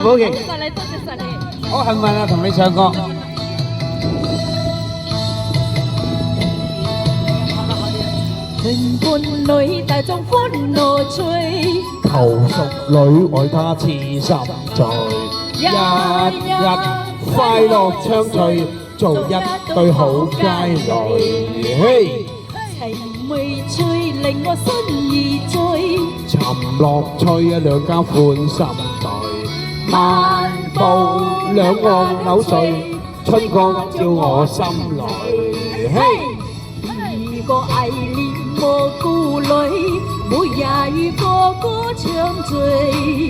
好嘅，多謝你，多謝晒你。好幸運啊，同你唱歌。情伴侶大眾歡樂趣，求淑女愛他似心醉，日日快樂暢聚，做一對好佳侶。嘿，情味趣令我心兒醉，尋樂趣啊，兩家歡心對，漫步兩岸柳絮，春光照我心裏。嘿，如果愛戀無顧慮，每日與哥哥暢聚，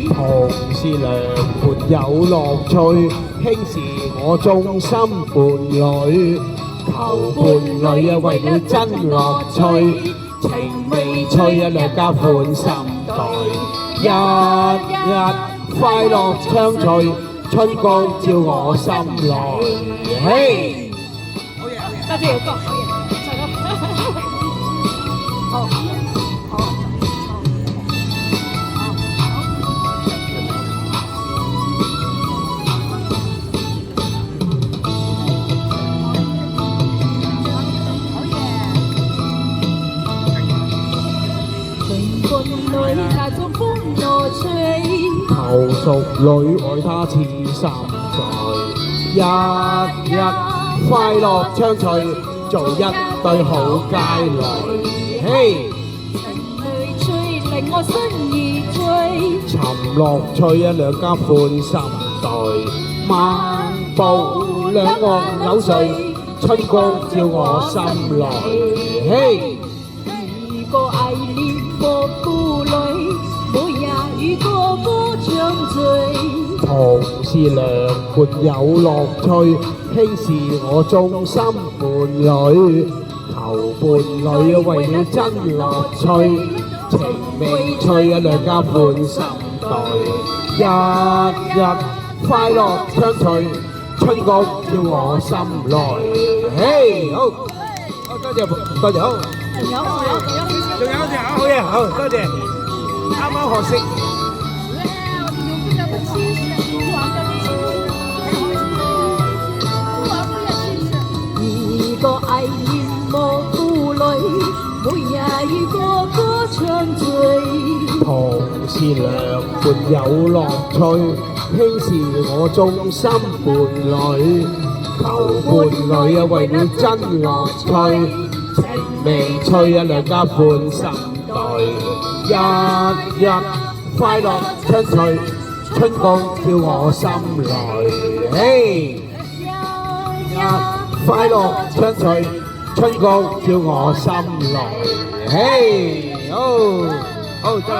同是良伴有樂趣，輕是我終心伴侶。求伴侶啊，為了真樂趣，情味趣啊，兩家歡心對，日日快樂暢聚，春光照我心內。嘿，多謝耀哥，好嘢，好，好。伴侶大眾歡樂趣，求淑女愛他似心醉，日日快樂暢聚，做一對好佳侶。嘿，情味趣令我心兒醉，尋樂趣啊，兩家歡心對，漫步兩岸柳絮，春光照我心內。嘿，如果愛戀無顧慮，每日與哥哥暢聚，同是良伴有樂趣，輕是我終心伴侶。求伴侶啊，為了真樂趣，情味趣啊，兩家歡心對，日日快樂暢聚，春光照我心內。嘿，好，好多謝多謝，好，仲有，好嘢，好多謝，啱啱學識。如果愛戀無顧慮，每日與哥哥暢聚，同是良伴有樂趣，輕是我終心伴侶。求伴侶啊，為了真樂趣，情味趣啊，兩家歡心對，日日快樂暢聚，春光照我心內。嘿，日快樂暢聚，春光照我心內。嘿，好，好，得啦。